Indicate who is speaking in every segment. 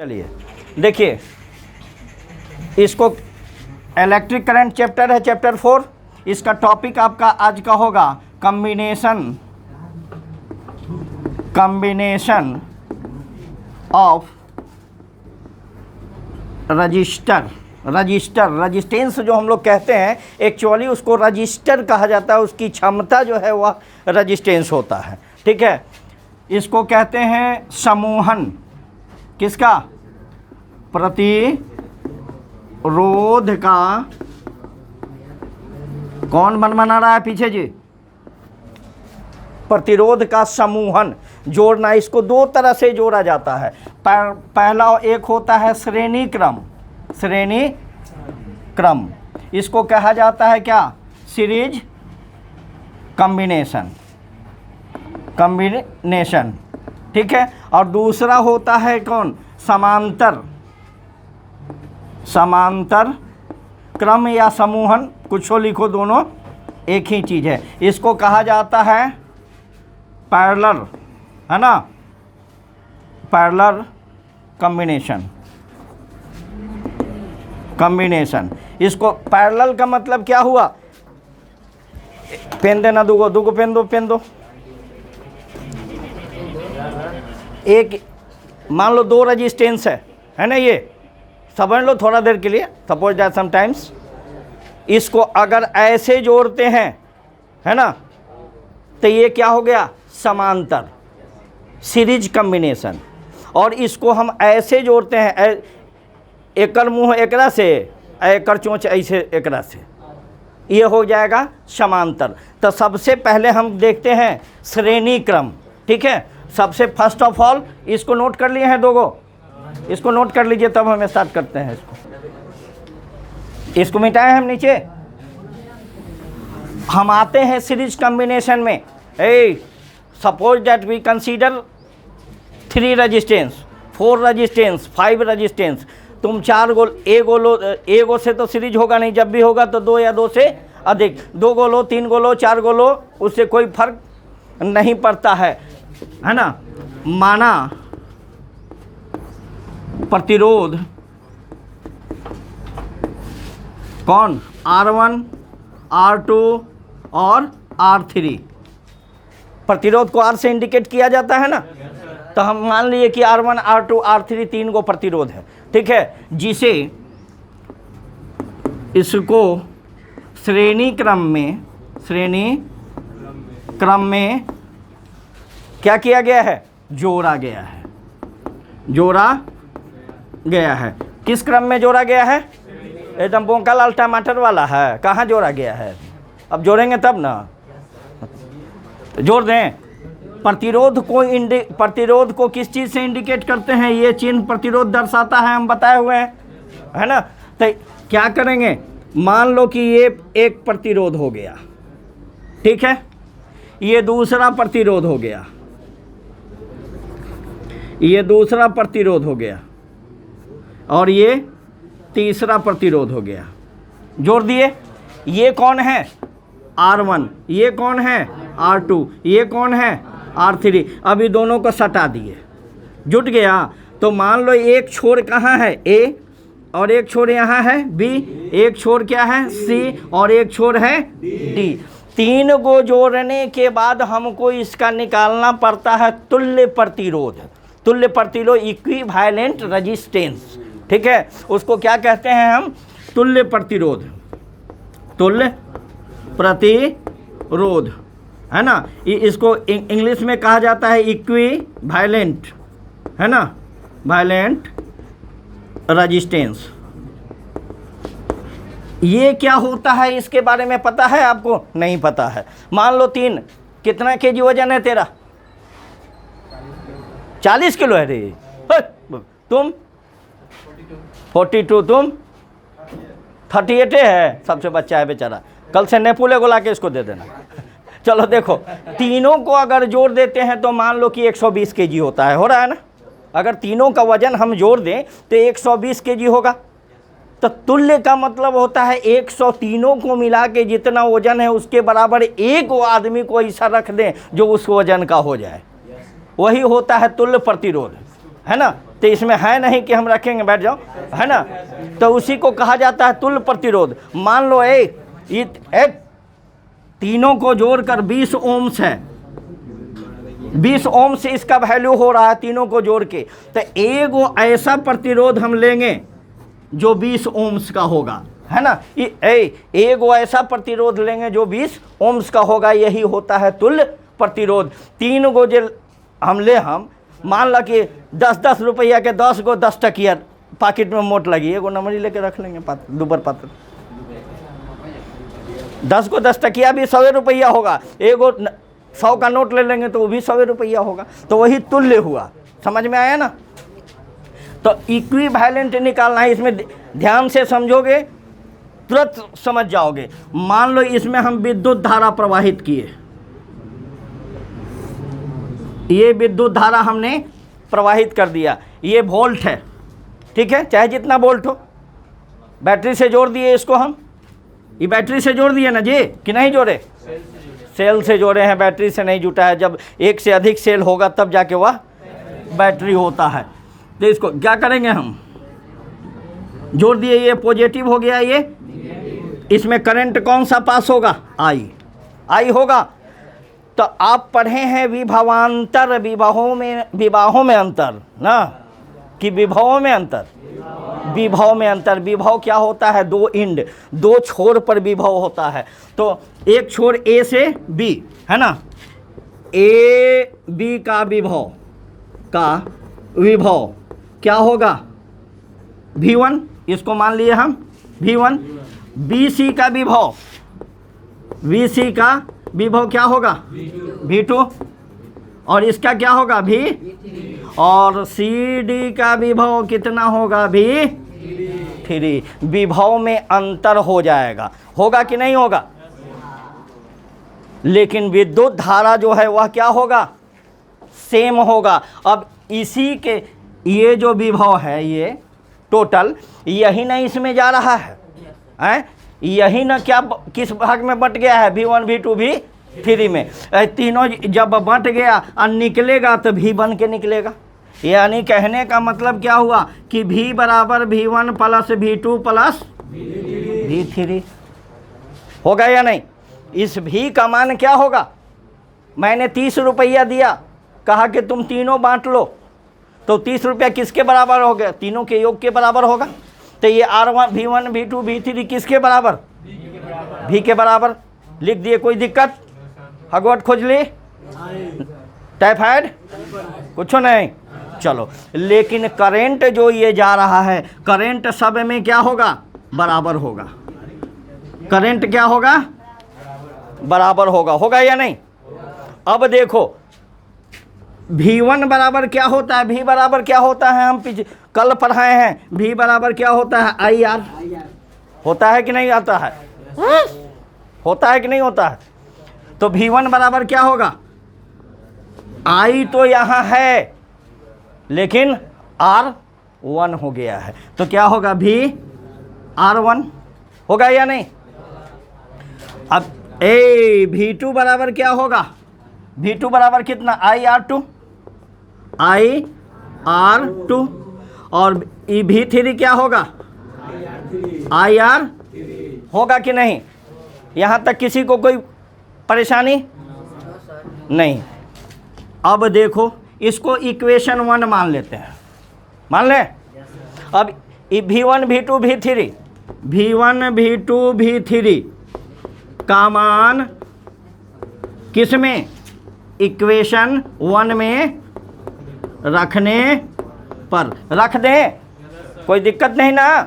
Speaker 1: चलिए देखिए, इसको इलेक्ट्रिक करंट चैप्टर है, चैप्टर 4। इसका टॉपिक आपका आज का होगा कम्बिनेशन ऑफ रजिस्टेंस जो हम लोग कहते हैं, एक्चुअली उसको रजिस्टर कहा जाता है। उसकी क्षमता जो है वह रजिस्टेंस होता है। ठीक है, इसको कहते हैं समूहन। किसका? प्रतिरोध का। कौन बना रहा है पीछे जी? प्रतिरोध का समूहन। जोड़ना, इसको दो तरह से जोड़ा जाता है। पहला एक होता है श्रेणी क्रम। इसको कहा जाता है क्या? Series combination. ठीक है, और दूसरा होता है कौन? समांतर क्रम या समूहन, कुछ लिखो, दोनों एक ही चीज़ है। इसको कहा जाता है पैरेलल, है ना, पैरेलल कॉम्बिनेशन। इसको पैरेलल का मतलब क्या हुआ? पेन देना, दूगो पेन दो। एक मान लो दो रजिस्टेंस है ना, ये समझ लो थोड़ा देर के लिए। सपोज दैट समटाइम्स इसको अगर ऐसे जोड़ते हैं, है ना, तो ये क्या हो गया? समांतर, सीरीज कॉम्बिनेशन। और इसको हम ऐसे जोड़ते हैं, एकर मुंह एकरा से, एकर चोंच ऐसे एकरा से, ये हो जाएगा समांतर। तो सबसे पहले हम देखते हैं श्रेणी क्रम। ठीक है, सबसे फर्स्ट ऑफ ऑल इसको नोट कर लिए हैं दोगो, इसको नोट कर लीजिए, तब हम स्टार्ट करते हैं। इसको मिटाए हम नीचे। हम आते हैं सीरीज कॉम्बिनेशन में। Suppose that we consider 3 resistance, 4 resistance, 5 resistance. तुम 4 गोल, एगो से तो सीरीज होगा नहीं, जब भी होगा तो 2 या 2 से अधिक, 2 गोलो, 3 गोलो, 4 गोलो, उससे कोई फर्क नहीं पड़ता है ना। माना प्रतिरोध कौन? R1, R2 और R3। प्रतिरोध को R से इंडिकेट किया जाता है ना। तो हम मान लिए कि R1, R2, R3 3 को प्रतिरोध है। ठीक है, जिसे इसको श्रेणी क्रम में क्या किया गया है? जोड़ा गया है। किस क्रम में जोड़ा गया है? एकदम बोंका लाल टमाटर वाला है। कहाँ जोड़ा गया है? अब जोड़ेंगे तब ना, जोड़ दें। प्रतिरोध को किस चीज़ से इंडिकेट करते हैं? ये चिन्ह प्रतिरोध दर्शाता है, हम बताए हुए हैं, है ना। तो क्या करेंगे? मान लो कि ये एक प्रतिरोध हो गया, ठीक है, ये दूसरा प्रतिरोध हो गया, ये दूसरा प्रतिरोध हो गया, और ये तीसरा प्रतिरोध हो गया। जोड़ दिए। ये कौन है? R1, ये कौन है? R2, ये कौन है? R3। अभी दोनों को सटा दिए, जुट गया। तो मान लो एक छोर कहाँ है? A, और एक छोर यहाँ है B, एक छोर क्या है? C, और एक छोर है D। 3 को जोड़ने के बाद हमको इसका निकालना पड़ता है तुल्य प्रतिरोध, इक्विवेलेंट रेजिस्टेंस। ठीक है, उसको क्या कहते हैं हम? तुल्य प्रतिरोध, है ना। इसको इंग्लिश में कहा जाता है इक्विवेलेंट, है ना, वायलेंट रेजिस्टेंस। ये क्या होता है इसके बारे में पता है आपको? नहीं पता है। मान लो 3, कितना केजी वजन है तेरा? 40 किलो है रे। तुम 42, तुम 38 है। सबसे बच्चा है बेचारा। कल से नेपुले को लाके इसको दे देना। चलो देखो, तीनों को अगर जोड़ देते हैं तो मान लो कि 120 केजी होता है, हो रहा है ना। अगर तीनों का वजन हम जोड़ दें तो 120 केजी होगा। तो तुल्य का मतलब होता है 100, तीनों को मिला के जितना वजन है उसके बराबर एक आदमी को ऐसा रख दें जो उस वजन का हो जाए। वही होता है तुल्य प्रतिरोध, है ना। तो इसमें है नहीं कि हम रखेंगे, बैठ जाओ, है ना। तो उसी को कहा जाता है तुल्य प्रतिरोध। मान लो तीनों को जोड़कर 20 ओम्स है, 20 ओम से इसका वैल्यू हो रहा है तीनों को जोड़ के। तो एक ऐसा प्रतिरोध हम लेंगे जो 20 ओम्स का होगा, है ना। एक ऐसा प्रतिरोध लेंगे जो 20 ओम्स का होगा, यही होता है तुल्य प्रतिरोध। 3 गो जो हम मान ला कि 10-10 रुपया के 10 गो 10 टकिया पॉकेट में मोट लगी, एगो नंबरी लेके रख लेंगे दुबर पात्र। 10 को 10 टकिया भी 100 रुपया होगा, एगो 100 का नोट ले लेंगे तो वो भी 100 रुपया होगा। तो वही तुल्य हुआ, समझ में आया ना। तो इक्विवेलेंट निकालना है, इसमें ध्यान से समझोगे तुरंत समझ जाओगे। मान लो इसमें हम विद्युत धारा प्रवाहित किए, ये विद्युत धारा हमने प्रवाहित कर दिया, ये वोल्ट है, ठीक है, चाहे जितना वोल्ट हो। बैटरी से जोड़ दिए इसको हम, ये बैटरी से जोड़ दिए ना जी, कि नहीं जोड़े? सेल से जोड़े हैं, बैटरी से नहीं जुटा है। जब एक से अधिक सेल होगा तब जाके वह बैटरी होता है। तो इसको क्या करेंगे हम, जोड़ दिए, ये पॉजिटिव हो गया, ये इसमें करंट कौन सा पास होगा? आई होगा। तो आप पढ़े हैं विभवांतर, विवाहों में अंतर ना, कि विभवों में अंतर, विभव में अंतर। विभव क्या होता है? 2 इंड, 2 छोर पर विभव होता है। तो एक छोर ए से बी, है ना, ए बी का विभव क्या होगा? V1, इसको मान लिए हम V1। बी सी का विभव क्या होगा? V2। और इसका क्या होगा? V। और सी डी का विभव कितना होगा? V3। विभव में अंतर हो जाएगा, होगा कि नहीं होगा? लेकिन विद्युत धारा जो है वह क्या होगा? सेम होगा। अब इसी के ये जो विभव है, ये टोटल यही ना इसमें जा रहा है, यही ना क्या किस भाग में बट गया है? V1 V2 V3 में। तीनों जब बट गया और निकलेगा तो V बन के निकलेगा। यानी कहने का मतलब क्या हुआ कि V बराबर V1 plus V2 plus V3 होगा या नहीं? इस V का मान क्या होगा? मैंने 30 रुपया दिया, कहा कि तुम तीनों बांट लो, तो 30 रुपया किसके बराबर हो गया? तीनों के योग के बराबर होगा। तो ये R1 V1 V2 V3 किसके बराबर? V के बराबर। लिख दिए, कोई दिक्कत? हगवट खोज ली? टाइफाइड कुछ नहीं, चलो। लेकिन करंट जो ये जा रहा है, करंट सब में क्या होगा? बराबर होगा। करंट क्या होगा? बराबर होगा या नहीं? अब देखो V1 बराबर क्या होता है? V बराबर क्या होता है? हम कल पढ़ाए हैं। V बराबर क्या होता है? IR होता है कि नहीं आता है? होता है कि नहीं होता है? तो V1 बराबर क्या होगा? I तो यहाँ है लेकिन R1 हो गया है, तो क्या होगा? VR1 होगा या नहीं? अब V2 बराबर क्या होगा? V2 बराबर कितना? IR2 और V3 क्या होगा? IR होगा कि नहीं? यहाँ तक किसी को कोई परेशानी नहीं? अब देखो, इसको इक्वेशन 1 मान लेते हैं, मान ले। अब V1 V2 V3 का मान किस में? इक्वेशन 1 में रखने पर रख दें, कोई दिक्कत नहीं ना।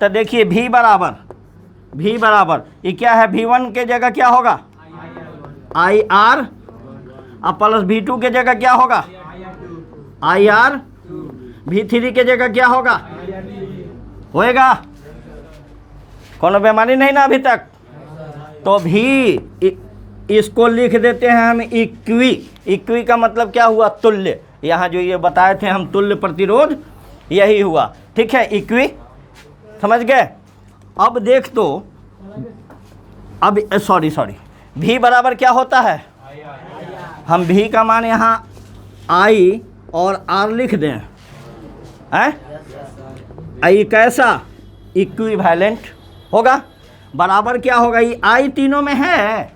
Speaker 1: तो देखिए V बराबर ये क्या है? V1 के जगह क्या होगा? IR, अब प्लस V2 के जगह क्या होगा? IR, V3 के जगह क्या होगा? होएगा? कोनो बेमानी नहीं ना अभी तक? तो V इसको लिख देते हैं हम इक्वी का मतलब क्या हुआ? तुल्य। यहाँ जो ये बताए थे हम तुल्य प्रतिरोध, यही हुआ, ठीक है, इक्वी, समझ गए? अब देख तो, अब सॉरी V बराबर क्या होता है? हम V का मान यहाँ I और R लिख दें, हैं, आई कैसा इक्विवेलेंट होगा, बराबर क्या होगा, ये आई तीनों में है,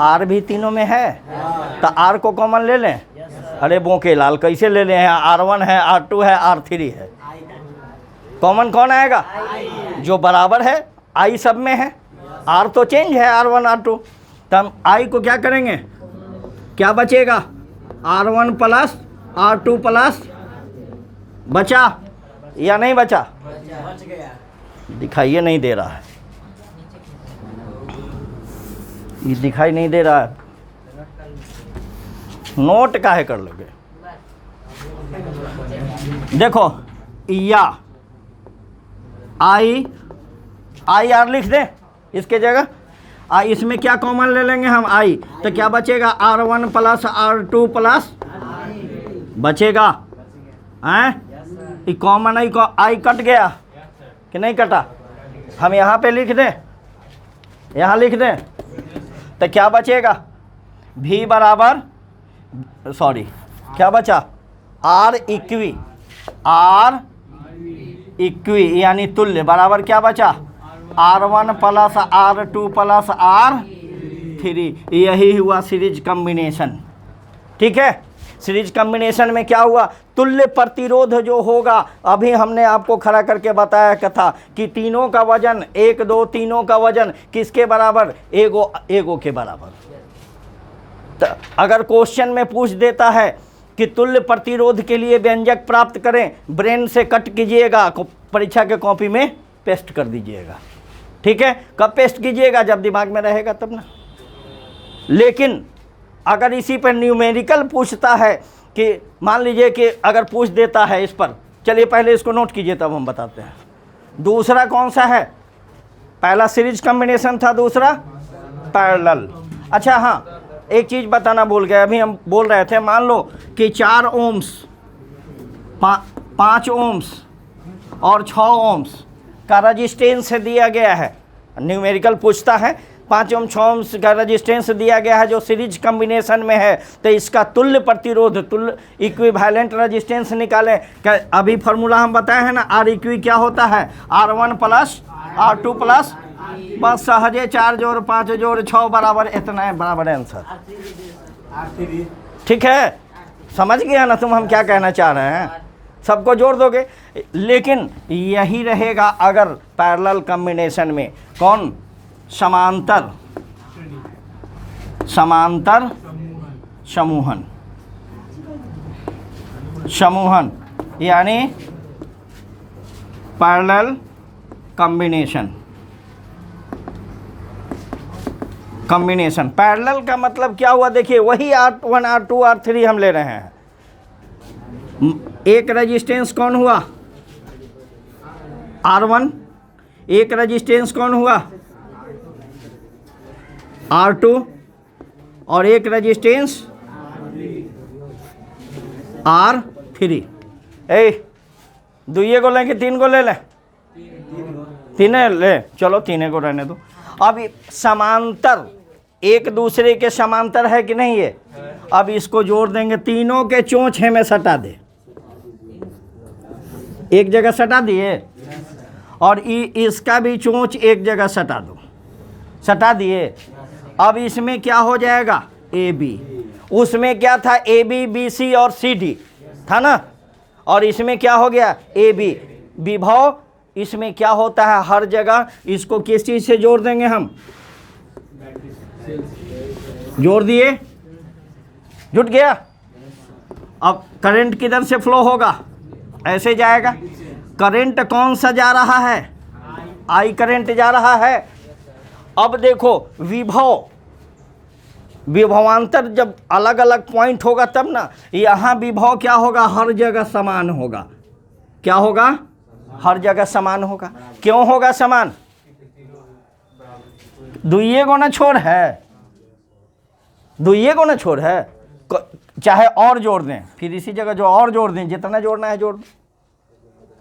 Speaker 1: आर भी तीनों में है, तो आर को कॉमन ले लें। अरे बोके लाल कैसे ले लें, R1 है, R2 है, R3 है, कॉमन कौन आएगा, जो बराबर है, आई सब में है, आर तो चेंज है, R1 R2, तो हम आई को क्या करेंगे, क्या बचेगा, R1 प्लस R2 प्लस, बचा या नहीं बचा, दिखाइए नहीं दे रहा है, ये दिखाई नहीं दे रहा है, नोट काहे कर लोगे, देखो या आई आर लिख दें इसके जगह, इसमें क्या कॉमन ले लेंगे हम, आई, तो क्या बचेगा, R1 प्लस R2 प्लस, बचेगा, हैं, कॉमन आई कट गया कि नहीं कटा, हम यहाँ पे लिख दें, यहाँ लिख दें, तो क्या बचेगा, भी बराबर, सॉरी क्या बचा, आर इक्वी यानी तुल्य बराबर क्या बचा, R1 plus R2 plus R3, यही हुआ सीरीज कॉम्बिनेशन। ठीक है, सीरीज कॉम्बिनेशन में क्या हुआ, तुल्य प्रतिरोध जो होगा, अभी हमने आपको खड़ा करके बताया कथा कि तीनों का वजन 1 2 तीनों का वजन किसके बराबर, एगो के बराबर। तो अगर क्वेश्चन में पूछ देता है कि तुल्य प्रतिरोध के लिए व्यंजक प्राप्त करें, ब्रेन से कट कीजिएगा, परीक्षा के कॉपी में पेस्ट कर दीजिएगा। ठीक है, कब पेस्ट कीजिएगा, जब दिमाग में रहेगा तब ना। लेकिन अगर इसी पर न्यूमेरिकल पूछता है कि मान लीजिए कि अगर पूछ देता है इस पर, चलिए पहले इसको नोट कीजिए तब हम बताते हैं। दूसरा कौन सा है, पहला सीरीज कॉम्बिनेशन था, दूसरा पैरेलल। अच्छा हाँ, एक चीज़ बताना भूल गए, अभी हम बोल रहे थे, मान लो कि 4 ओम्स 5 ओम्स और 6 ओम्स का रजिस्टेंस दिया गया है, न्यूमेरिकल पूछता है 5 ओम 6 ओम्स का रजिस्टेंस दिया गया है जो सीरीज कॉम्बिनेशन में है, तो इसका तुल्य प्रतिरोध, तुल्य इक्विवेलेंट रजिस्टेंस निकालें। क्या अभी फार्मूला हम बताए हैं ना, आर इक्वी क्या होता है, R1 प्लस R2 प्लस, बस सहजे 4 जोड़ 5 जोड़ 6 बराबर इतना है, बराबर आंसर। ठीक है, समझ गया ना तुम हम क्या कहना चाह रहे हैं, सबको जोड़ दोगे। लेकिन यही रहेगा अगर पैरेलल कॉम्बिनेशन में, कौन, समांतर समूहन यानी पैरेलल कॉम्बिनेशन। पैरेलल का मतलब क्या हुआ, देखिए वही R1 R2 R3 हम ले रहे हैं। एक रेजिस्टेंस कौन हुआ, R1, एक रेजिस्टेंस कौन हुआ, R2, और एक रेजिस्टेंस R3। दुइये को लें कि 3 को ले लें, 3 ले, चलो 3 को रहने दो। अब समांतर, एक दूसरे के समांतर है कि नहीं ये, अब इसको जोड़ देंगे, तीनों के चोंच में सटा दे, एक जगह सटा दिए, और इसका भी चोंच एक जगह सटा दो, सटा दिए। अब इसमें क्या हो जाएगा, AB, उसमें क्या था, AB BC और CD था ना, और इसमें क्या हो गया, AB। विभव इसमें क्या होता है, हर जगह इसको किस चीज़ से जोड़ देंगे हम, जोड़ दिए, जुट गया। अब करंट किधर से फ्लो होगा, ऐसे जाएगा। करंट कौन सा जा रहा है, I करंट जा रहा है। अब देखो विभवांतर जब अलग अलग पॉइंट होगा तब ना, यहाँ विभव क्या होगा, हर जगह समान होगा। क्या होगा, हर जगह समान होगा। क्यों होगा समान, दुइये को ना छोड़ है, दुइये को ना छोड़ है, चाहे और जोड़ दें, फिर इसी जगह जो और जोड़ दें, जितना जोड़ना है जोड़ दें।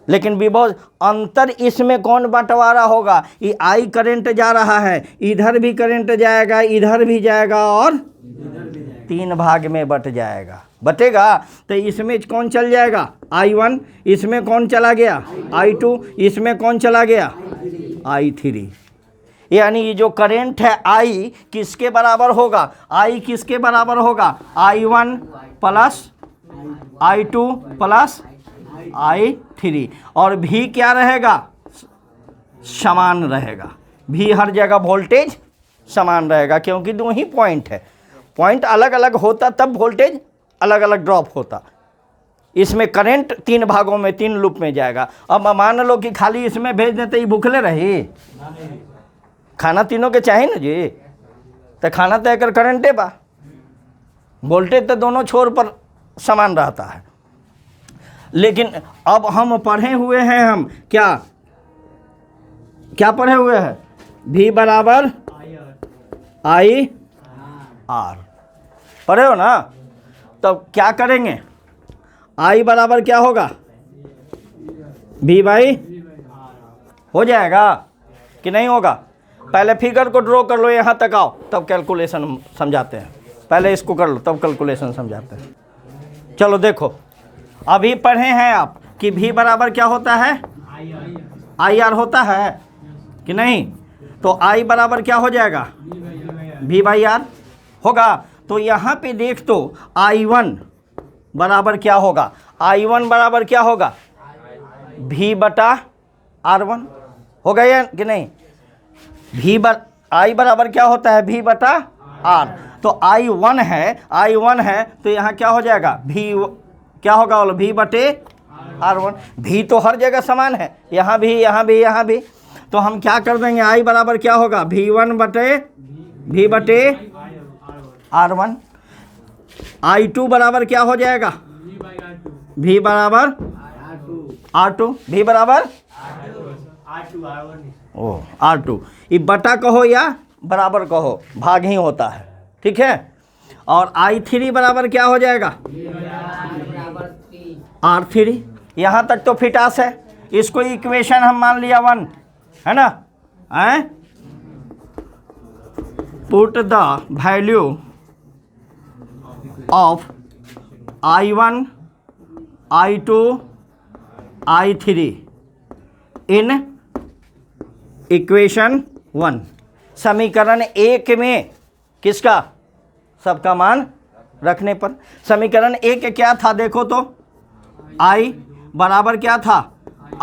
Speaker 1: लेकिन विभव अंतर इसमें कौन बंटवारा होगा, ये I करंट जा रहा है, इधर भी करंट जाएगा, इधर भी जाएगा, और 3 भाग में बट जाएगा। बटेगा। तो इसमें कौन चल जाएगा, I1, इसमें कौन चला गया, I2, इसमें कौन चला गया, I3। यानी ये जो करंट है I किसके बराबर होगा, I किसके बराबर होगा, I1 plus I2 plus I3। और भी क्या रहेगा, समान रहेगा। भी हर जगह वोल्टेज समान रहेगा, क्योंकि दो ही पॉइंट है। पॉइंट अलग अलग होता तब वोल्टेज अलग अलग ड्रॉप होता। इसमें करंट 3 भागों में 3 लूप में जाएगा। अब मान लो कि खाली इसमें भेज देते ही भूखले रहे, खाना तीनों के चाहिए ना जी, तो खाना तो एक करंटे बा, वोल्टेज तो दोनों छोर पर समान रहता है। लेकिन अब हम पढ़े हुए हैं, हम क्या पढ़े हुए हैं, V बराबर I R पढ़े हो ना। तो क्या करेंगे, I बराबर क्या होगा, V बाई हो जाएगा कि नहीं होगा। पहले फिगर को ड्रॉ कर लो, यहाँ तक आओ तब कैलकुलेशन समझाते हैं। पहले इसको कर लो तब कैलकुलेशन समझाते हैं। चलो देखो, अभी पढ़े हैं आप कि V बराबर क्या होता है, IR होता है कि नहीं। तो I बराबर क्या हो जाएगा, V बाई R होगा। तो यहाँ पे देख तो I1 बराबर क्या होगा, I1 बराबर क्या होगा, V बटा R1 हो गया कि नहीं। I बराबर क्या होता है, V बटा R। तो I1 है तो यहाँ क्या हो जाएगा, V क्या होगा, बोलो V बटे R1। V तो हर जगह समान है, यहाँ भी यहाँ भी यहाँ भी। तो हम क्या कर देंगे, I बराबर क्या होगा, V1 बटे V बटे R1। I2 बराबर क्या हो जाएगा, V बराबर R2। V बराबर R2। ये बटा कहो या बराबर कहो, भाग ही होता है, ठीक है। और I3 बराबर क्या हो जाएगा, R3। यहाँ तक तो फिटास है। इसको इक्वेशन हम मान लिया 1 है ना। Put the value of I1 I2 I3 in equation 1। समीकरण 1 में किसका, सबका मान रखने पर। समीकरण 1 क्या था देखो तो, I बराबर क्या था,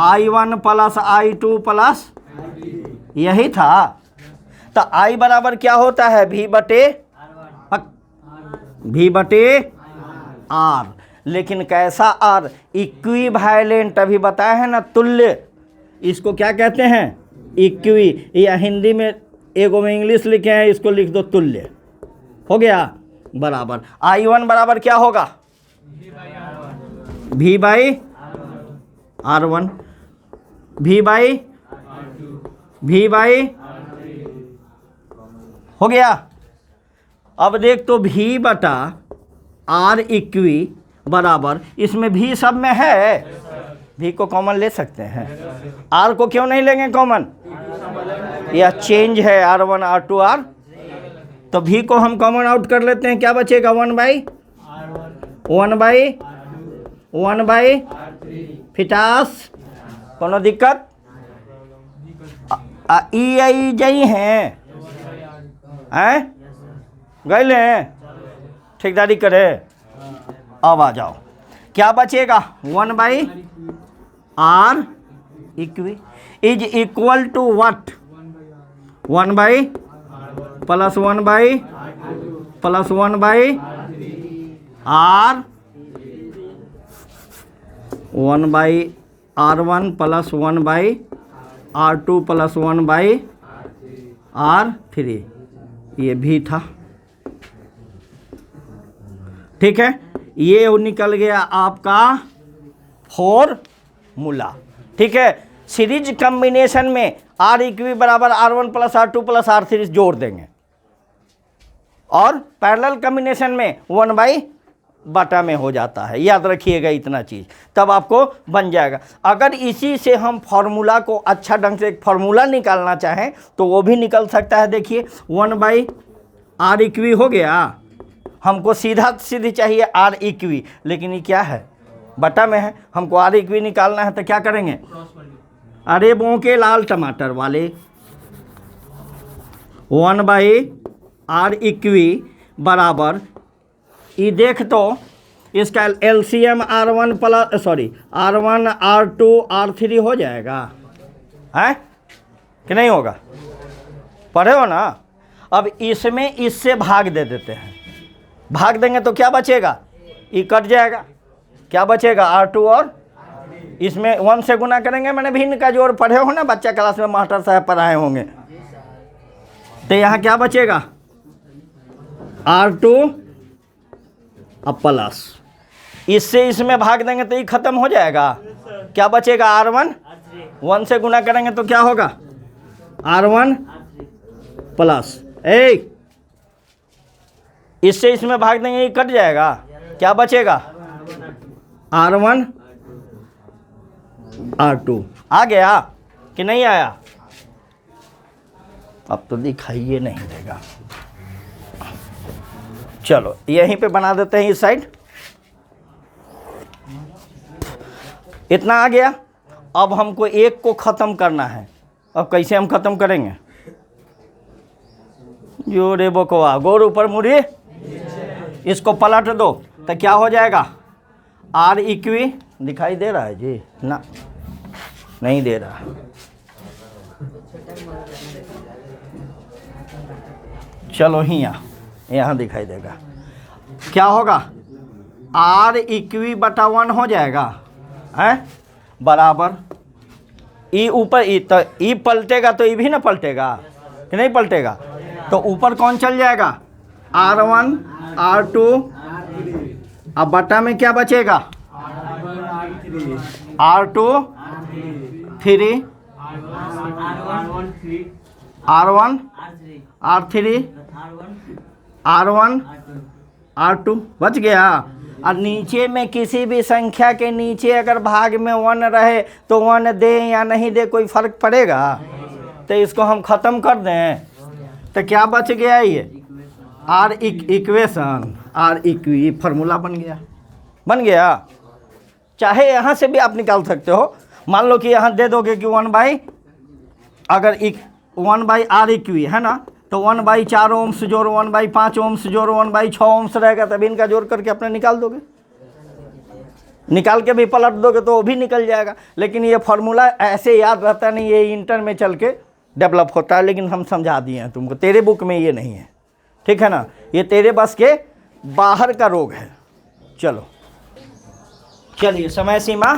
Speaker 1: I1 प्लस I2 प्लस, यही था। तो I बराबर क्या होता है, V बटे R। लेकिन कैसा R, इक्विवेलेंट, अभी बताया है ना, तुल्य। इसको क्या कहते हैं, इक्वी, या हिंदी में एगो में इंग्लिश लिखे हैं, इसको लिख दो तुल्य। हो गया बराबर। I1 बराबर क्या होगा, V by R1, V by हो गया। अब देख तो V बटा R इक्वी बराबर, इसमें V सब में है, V को कॉमन ले सकते हैं। R को क्यों नहीं लेंगे कॉमन, यह चेंज है R1 R2 R। तो V को हम कॉमन आउट कर लेते हैं, क्या बचेगा, 1 बाई फिटास। कोनो दिक्कत, ई जई हैं गए हैं, ठेकेदारी करे। अब आ जाओ, क्या बचेगा, 1 by R equi is equal to what, 1 by plus 1 by plus 1 by R, 1 by R1 plus 1 by R2 plus 1 by R3। ये भी था, ठीक है। ये निकल गया आपका फॉर्मूला, ठीक है। सीरीज कॉम्बिनेशन में R इक्वी बराबर R1 plus R2 plus R3 जोड़ देंगे, और पैरेलल कॉम्बिनेशन में 1 बाई बटा में हो जाता है। याद रखिएगा इतना चीज़, तब आपको बन जाएगा। अगर इसी से हम फार्मूला को अच्छा ढंग से एक फार्मूला निकालना चाहें तो वो भी निकल सकता है। देखिए 1 बाई R इक्वी हो गया, हमको सीधा सीधी चाहिए आर इक्वी, लेकिन ये क्या है, बटा में है, हमको आर इक्वी निकालना है तो क्या करेंगे, अरे बों के लाल टमाटर वाले 1/r इक्वी बराबर, ये देख तो इसका LCM R1 plus R1 R2 R3 हो जाएगा, है कि नहीं होगा, पढ़े हो ना। अब इसमें इससे भाग दे देते हैं, भाग देंगे तो क्या बचेगा, ये कट जाएगा, क्या बचेगा R2 और इसमें 1 से गुना करेंगे, मैंने भिन्न का जोड़ पढ़े हो ना, बच्चा क्लास में मास्टर साहब पढ़ाए होंगे। तो यहाँ क्या बचेगा R2 अब प्लस, इससे इसमें भाग देंगे तो ये खत्म हो जाएगा, क्या बचेगा R1, 1 से गुना करेंगे तो क्या होगा R1 प्लस, इससे इसमें भाग देंगे ये कट जाएगा, क्या बचेगा R1 R2। आ गया कि नहीं आया, अब तो दिखाइए नहीं देगा, चलो यहीं पे बना देते हैं इस साइड, इतना आ गया। अब हमको एक को ख़त्म करना है, अब कैसे हम ख़त्म करेंगे, जो रे बकवा गोर ऊपर मुड़ी, इसको पलट दो तो क्या हो जाएगा आर इक्वी, दिखाई दे रहा है जी, ना नहीं दे रहा, चलो यहाँ दिखाई देगा, क्या होगा आर इक्वी बटा 1 हो जाएगा, है बराबर, ई ऊपर ई तो ई पलटेगा तो ई भी ना पलटेगा कि नहीं पलटेगा, तो ऊपर कौन चल जाएगा R1 R2, अब बटा में क्या बचेगा R2 3 R1 R3 R1 R2 बच गया। और नीचे में किसी भी संख्या के नीचे अगर भाग में 1 रहे तो 1 दे या नहीं दे कोई फर्क पड़ेगा, तो इसको हम ख़त्म कर दें तो क्या बच गया, ये R equation R equi formula बन गया। चाहे यहाँ से भी आप निकाल सकते हो, मान लो कि यहाँ दे दोगे कि 1/r इक्वी है ना, तो 1/4 ओम्स जोड़ 1/5 ओम्स जोड़ 1/6 ओम्स रहेगा, तभी इनका जोड़ करके अपने निकाल दोगे, निकाल के भी पलट दोगे तो वो भी निकल जाएगा। लेकिन ये फार्मूला ऐसे याद रहता नहीं, ये इंटर में चल के डेवलप होता है, लेकिन हम समझा दिए हैं तुमको, तेरे बुक में ये नहीं है, ठीक है ना, ये तेरे बस के बाहर का रोग है। चलो चलिए समय सीमा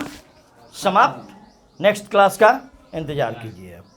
Speaker 1: समाप्त, नेक्स्ट क्लास का इंतज़ार कीजिए।